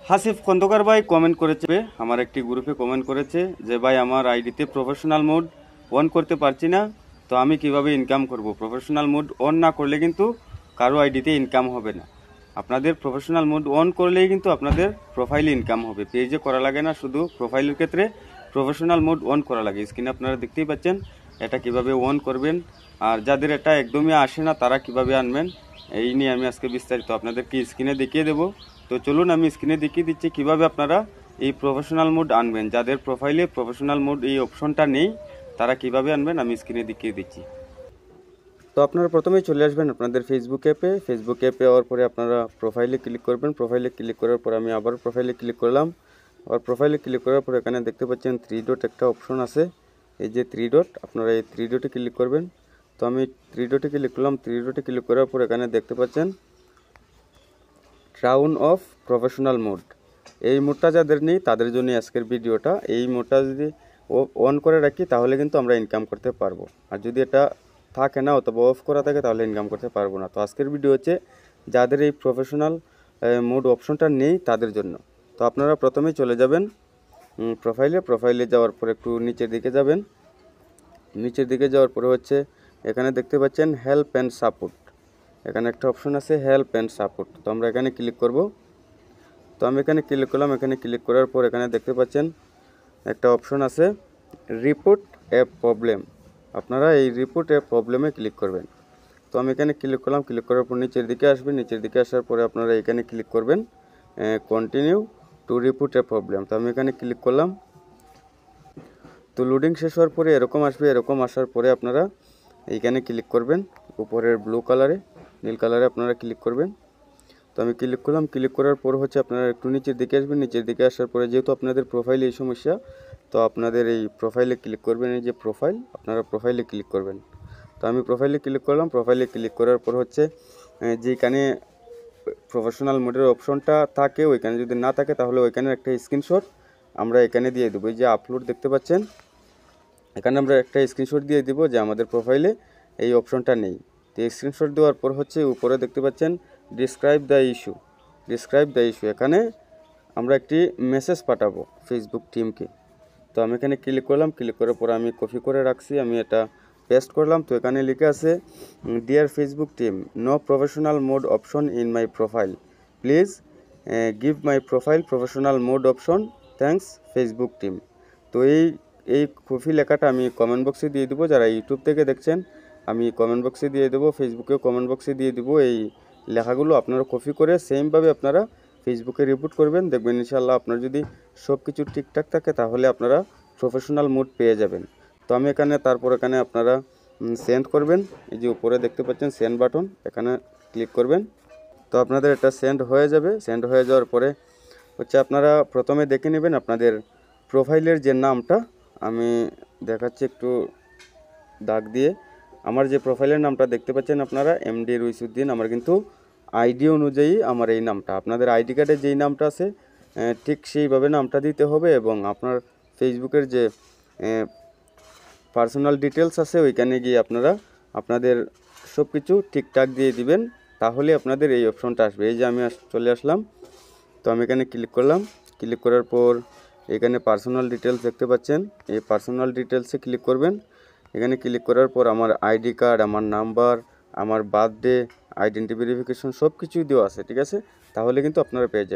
হাসিফ খন্দকার ভাই কমেন্ট করেছে, আমার একটি গ্রুপে কমেন্ট করেছে যে ভাই আমার আইডিতে প্রফেশনাল মোড অন করতে পারছি না, তো আমি কিভাবে ইনকাম করব? প্রফেশনাল মোড অন না করলে কিন্তু কারো আইডিতে ইনকাম হবে না। আপনাদের প্রফেশনাল মোড অন করলেই কিন্তু আপনাদের প্রোফাইলে ইনকাম হবে, পেজে করা লাগে না, শুধু প্রোফাইলের ক্ষেত্রে প্রফেশনাল মোড অন করা লাগে। স্ক্রিনে আপনারা দেখতেই পাচ্ছেন এটা কিভাবে অন করবেন, আর যাদের এটা একদমই আসে না তারা কিভাবে আনবেন এই নিয়ে আমি আজকে বিস্তারিত আপনাদেরকে স্ক্রিনে দেখিয়ে দেবো। তো চলুন আমি স্ক্রিনে দেখিয়ে দিচ্ছি কিভাবে আপনারা এই প্রফেশনাল মোড আনবেন। যাদের প্রোফাইলে প্রফেশনাল মোড এই অপশনটা নেই তারা কিভাবে আনবেন আমি স্ক্রিনে দেখিয়ে দিচ্ছি। তো আপনারা প্রথমেই চলে আসবেন আপনাদের ফেসবুক অ্যাপে যাওয়ার পরে আপনারা প্রোফাইলে ক্লিক করবেন। প্রোফাইলে ক্লিক করার পর আমি আবার প্রোফাইলে ক্লিক করলাম। আবার প্রোফাইলে ক্লিক করার পর এখানে দেখতে পাচ্ছেন 3 ডট একটা অপশন আছে, এই যে 3 ডট, আপনারা এই 3 ডটে ক্লিক করবেন। তো আমি 3 ডটে ক্লিক করলাম। 3 ডটে ক্লিক করার পর এখানে দেখতে পাচ্ছেন টার্ন অফ প্রফেশনাল মোড। এই মোডটা যাদের নেই তাদের জন্য আজকের ভিডিওটা। এই মোডটা যদি অন করে রাখি তাহলে কিন্তু আমরা ইনকাম করতে পারবো, আর যদি এটা থাকে না অথবা অফ করা থাকে তাহলে ইনকাম করতে পারবো না। তো আজকের ভিডিও হচ্ছে যাদের এই প্রফেশনাল মোড অপশনটা নেই তাদের জন্য। তো আপনারা প্রথমেই চলে যাবেন প্রোফাইলে যাওয়ার পর একটু নিচের দিকে যাবেন। নিচের দিকে যাওয়ার পরে হচ্ছে এখানে দেখতে পাচ্ছেন হেল্প অ্যান্ড সাপোর্ট, এখানে একটা অপশন আছে হেল্প অ্যান্ড সাপোর্ট। তো আমরা এখানে ক্লিক করব। তো আমি এখানে ক্লিক করলাম। এখানে ক্লিক করার পর এখানে দেখতে পাচ্ছেন একটা অপশন আছে রিপোর্ট অ্যাপ প্রবলেম, আপনারা এই রিপোর্ট অ্যাপ প্রবলেমে ক্লিক করবেন। তো আমি এখানে ক্লিক করলাম। ক্লিক করার পর নিচের দিকে আসবেন। নিচের দিকে আসার পরে আপনারা এখানে ক্লিক করবেন continue to report app problem. তো আমি এখানে ক্লিক করলাম। তো লোডিং শেষ হওয়ার পরে এরকম আসবে, এরকম আসার পরে আপনারা এইখানে ক্লিক করবেন, উপরের ব্লু কালারে নীল কালারে আপনারা ক্লিক করবেন। তো আমি ক্লিক করলাম। ক্লিক করার পর হচ্ছে আপনারা একটু নিচের দিকে আসবেন। নিচের দিকে আসার পরে যেহেতু আপনাদের প্রোফাইলে এই সমস্যা, তো আপনাদের এই প্রোফাইলে ক্লিক করবেন, এই যে প্রোফাইল, আপনারা প্রোফাইলে ক্লিক করবেন। তো আমি প্রোফাইলে ক্লিক করলাম। প্রোফাইলে ক্লিক করার পর হচ্ছে যেখানে প্রফেশনাল মোডের অপশনটা থাকে ওইখানে যদি না থাকে তাহলে ওইখানে একটা স্ক্রিনশট আমরা এখানে দিয়ে দেবো। এই যে আপলোড দেখতে পাচ্ছেন, এখানে আমরা একটা স্ক্রিনশট দিয়ে দিব যে আমাদের প্রোফাইলে এই অপশনটা নেই। তো স্ক্রিনশট দেওয়ার পর হচ্ছে উপরে দেখতে পাচ্ছেন ডিসক্রাইব দ্য ইস্যু, এখানে আমরা একটি মেসেজ পাঠাবো ফেসবুক টিমকে। তো আমি এখানে ক্লিক করলাম। ক্লিক করার পর আমি কপি করে রাখছি, আমি এটা পেস্ট করলাম। তো এখানে লিখে আছে dear Facebook team, no professional mode option in my profile, please give my profile professional mode option, thanks Facebook team. তো এই কপি লেখাটা আমি কমেন্ট বক্সে দিয়ে দেবো। যারা ইউটিউব থেকে দেখছেন আমি কমেন্ট বক্সে দিয়ে দেবো, ফেসবুকেও কমেন্ট বক্সে দিয়ে দেবো। এই লেখাগুলো আপনারা কপি করে সেমভাবে আপনারা ফেসবুকে রিপোর্ট করবেন, দেখবেন ইনশাআল্লাহ আপনার যদি সব কিছু ঠিকঠাক থাকে তাহলে আপনারা প্রফেশনাল মোড পেয়ে যাবেন। তো আমি তারপর এখানে আপনারা সেন্ড করবেন, এই যে উপরে দেখতে পাচ্ছেন সেন্ড বাটন, এখানে ক্লিক করবেন। তো আপনাদের এটা সেন্ড হয়ে যাবে। সেন্ড হয়ে যাওয়ার পরে হচ্ছে আপনারা প্রথমে দেখে নেবেন আপনাদের প্রোফাইলের যে নামটা, আমি দেখাচ্ছি একটু দাগ দিয়ে। আমার যে প্রোফাইলের নামটা দেখতে পাচ্ছেন আপনারা এমডি রুইসুদ্দিন, আমার কিন্তু আইডি অনুযায়ী আমার এই নামটা, আপনাদের আইডি কার্ডে যেই নামটা আছে ঠিক সেইভাবে নামটা দিতে হবে, এবং আপনার ফেসবুকের যে পার্সোনাল ডিটেলস আছে ওইখানে গিয়ে আপনারা আপনাদের সব কিছু ঠিকঠাক দিয়ে দিবেন, তাহলে আপনাদের এই অপশনটা আসবে। এই যে আমি চলে আসলাম। তো আমি এখানে ক্লিক করলাম। ক্লিক করার পর এখানে পার্সোনাল ডিটেলস দেখতে পাচ্ছেন, এই পার্সোনাল ডিটেলসে ক্লিক করবেন। এখানে ক্লিক করার পর আমার আইডি কার্ড, আমার নাম্বার, আমার বার্থডে, আইডেন্টি ভেরিফিকেশন সব কিছুই দেওয়া আছে, ঠিক আছে? তাহলে কিন্তু আপনারা পেয়ে যাবেন।